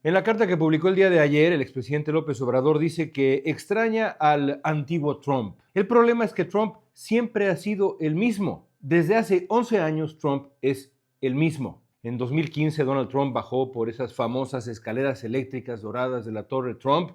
En la carta que publicó el día de ayer, el expresidente López Obrador dice que extraña al antiguo Trump. El problema es que Trump siempre ha sido el mismo. Desde hace 11 años, Trump es el mismo. En 2015, Donald Trump bajó por esas famosas escaleras eléctricas doradas de la Torre Trump.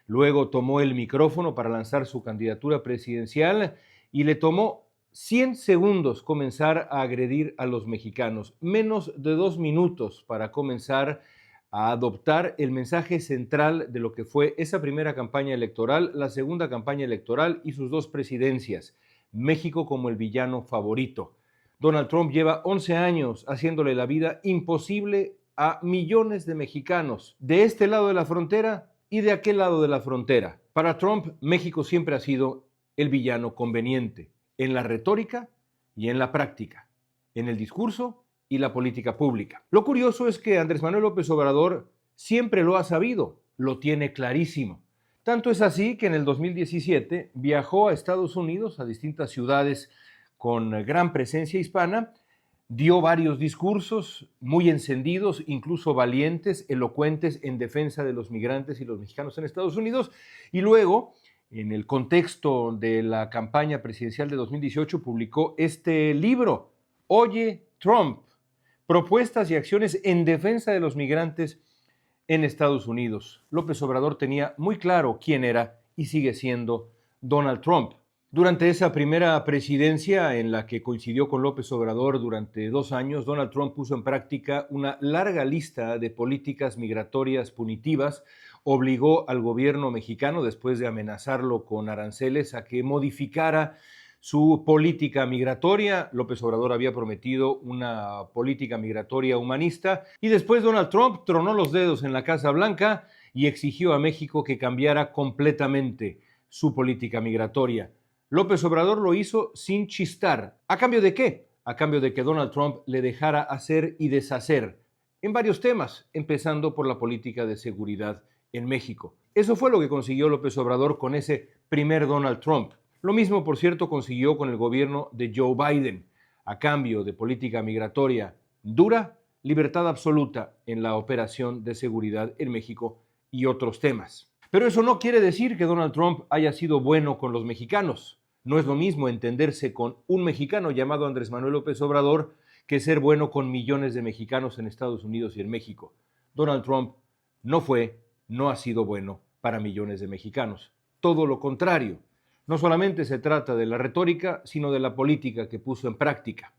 Luego tomó el micrófono para lanzar su candidatura presidencial y le tomó 100 segundos comenzar a agredir a los mexicanos. Menos de 2 minutos para comenzar a adoptar el mensaje central de lo que fue esa primera campaña electoral, la segunda campaña electoral y sus dos presidencias. México como el villano favorito. Donald Trump lleva 11 años haciéndole la vida imposible a millones de mexicanos, de este lado de la frontera y de aquel lado de la frontera. Para Trump, México siempre ha sido el villano conveniente, en la retórica y en la práctica, en el discurso y la política pública. Lo curioso es que Andrés Manuel López Obrador siempre lo ha sabido, lo tiene clarísimo. Tanto es así que en el 2017 viajó a Estados Unidos, a distintas ciudades con gran presencia hispana, dio varios discursos muy encendidos, incluso valientes, elocuentes en defensa de los migrantes y los mexicanos en Estados Unidos, y luego, en el contexto de la campaña presidencial de 2018, publicó este libro, Oye Trump, propuestas y acciones en defensa de los migrantes en Estados Unidos. López Obrador tenía muy claro quién era y sigue siendo Donald Trump. Durante esa primera presidencia en la que coincidió con López Obrador durante 2 años, Donald Trump puso en práctica una larga lista de políticas migratorias punitivas, obligó al gobierno mexicano, después de amenazarlo con aranceles, a que modificara su política migratoria. López Obrador había prometido una política migratoria humanista y después Donald Trump tronó los dedos en la Casa Blanca y exigió a México que cambiara completamente su política migratoria. López Obrador lo hizo sin chistar. ¿A cambio de qué? A cambio de que Donald Trump le dejara hacer y deshacer en varios temas, empezando por la política de seguridad en México. Eso fue lo que consiguió López Obrador con ese primer Donald Trump. Lo mismo, por cierto, consiguió con el gobierno de Joe Biden, a cambio de política migratoria dura, libertad absoluta en la operación de seguridad en México y otros temas. Pero eso no quiere decir que Donald Trump haya sido bueno con los mexicanos. No es lo mismo entenderse con un mexicano llamado Andrés Manuel López Obrador que ser bueno con millones de mexicanos en Estados Unidos y en México. Donald Trump no ha sido bueno para millones de mexicanos. Todo lo contrario. No solamente se trata de la retórica, sino de la política que puso en práctica.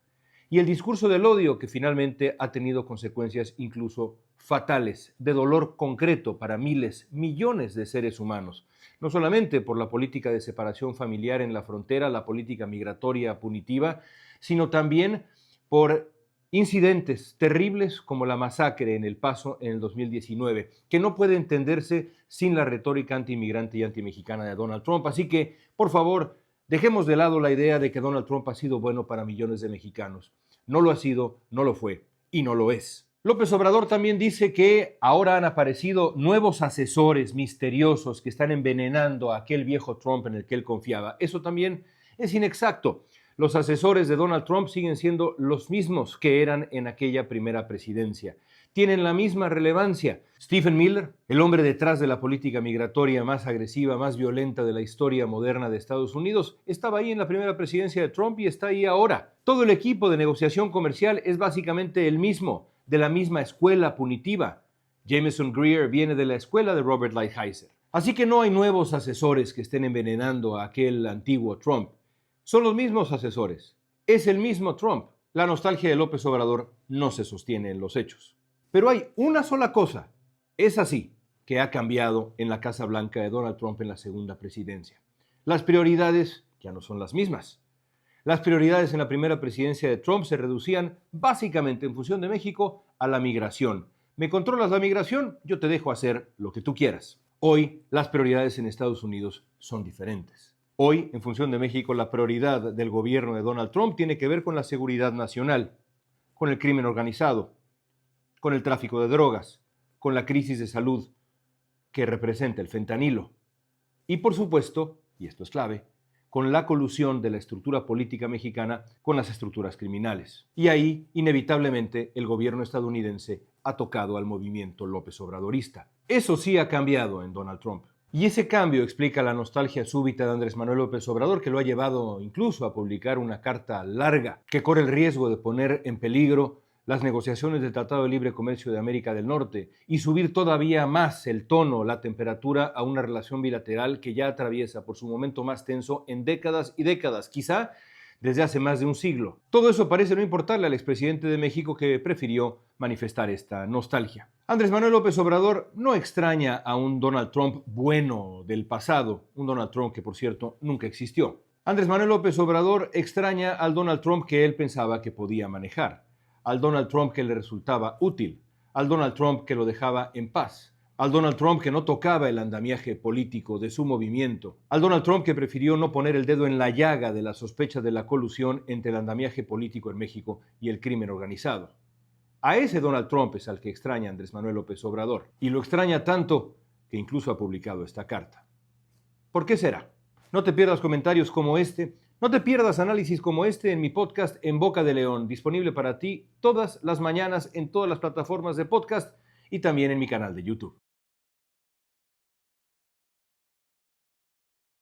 Y el discurso del odio que finalmente ha tenido consecuencias incluso fatales, de dolor concreto para miles, millones de seres humanos. No solamente por la política de separación familiar en la frontera, la política migratoria punitiva, sino también por incidentes terribles como la masacre en El Paso en el 2019, que no puede entenderse sin la retórica antiinmigrante y antimexicana de Donald Trump. Así que, por favor, dejemos de lado la idea de que Donald Trump ha sido bueno para millones de mexicanos. No lo ha sido, no lo fue y no lo es. López Obrador también dice que ahora han aparecido nuevos asesores misteriosos que están envenenando a aquel viejo Trump en el que él confiaba. Eso también es inexacto. Los asesores de Donald Trump siguen siendo los mismos que eran en aquella primera presidencia. Tienen la misma relevancia. Stephen Miller, el hombre detrás de la política migratoria más agresiva, más violenta de la historia moderna de Estados Unidos, estaba ahí en la primera presidencia de Trump y está ahí ahora. Todo el equipo de negociación comercial es básicamente el mismo, de la misma escuela punitiva. Jameson Greer viene de la escuela de Robert Lighthizer. Así que no hay nuevos asesores que estén envenenando a aquel antiguo Trump. Son los mismos asesores. Es el mismo Trump. La nostalgia de López Obrador no se sostiene en los hechos. Pero hay una sola cosa, es así, que ha cambiado en la Casa Blanca de Donald Trump en la segunda presidencia. Las prioridades ya no son las mismas. Las prioridades en la primera presidencia de Trump se reducían básicamente en función de México a la migración. ¿Me controlas la migración? Yo te dejo hacer lo que tú quieras. Hoy las prioridades en Estados Unidos son diferentes. Hoy, en función de México, la prioridad del gobierno de Donald Trump tiene que ver con la seguridad nacional, con el crimen organizado, con el tráfico de drogas, con la crisis de salud que representa el fentanilo y, por supuesto, y esto es clave, con la colusión de la estructura política mexicana con las estructuras criminales. Y ahí, inevitablemente, el gobierno estadounidense ha tocado al movimiento López Obradorista. Eso sí ha cambiado en Donald Trump. Y ese cambio explica la nostalgia súbita de Andrés Manuel López Obrador, que lo ha llevado incluso a publicar una carta larga que corre el riesgo de poner en peligro las negociaciones del Tratado de Libre Comercio de América del Norte y subir todavía más el tono, la temperatura a una relación bilateral que ya atraviesa por su momento más tenso en décadas y décadas, quizá desde hace más de un siglo. Todo eso parece no importarle al expresidente de México, que prefirió manifestar esta nostalgia. Andrés Manuel López Obrador no extraña a un Donald Trump bueno del pasado, un Donald Trump que, por cierto, nunca existió. Andrés Manuel López Obrador extraña al Donald Trump que él pensaba que podía manejar, al Donald Trump que le resultaba útil, al Donald Trump que lo dejaba en paz, al Donald Trump que no tocaba el andamiaje político de su movimiento, al Donald Trump que prefirió no poner el dedo en la llaga de la sospecha de la colusión entre el andamiaje político en México y el crimen organizado. A ese Donald Trump es al que extraña Andrés Manuel López Obrador, y lo extraña tanto que incluso ha publicado esta carta. ¿Por qué será? No te pierdas comentarios como este, no te pierdas análisis como este en mi podcast En Boca de León, disponible para ti todas las mañanas en todas las plataformas de podcast y también en mi canal de YouTube.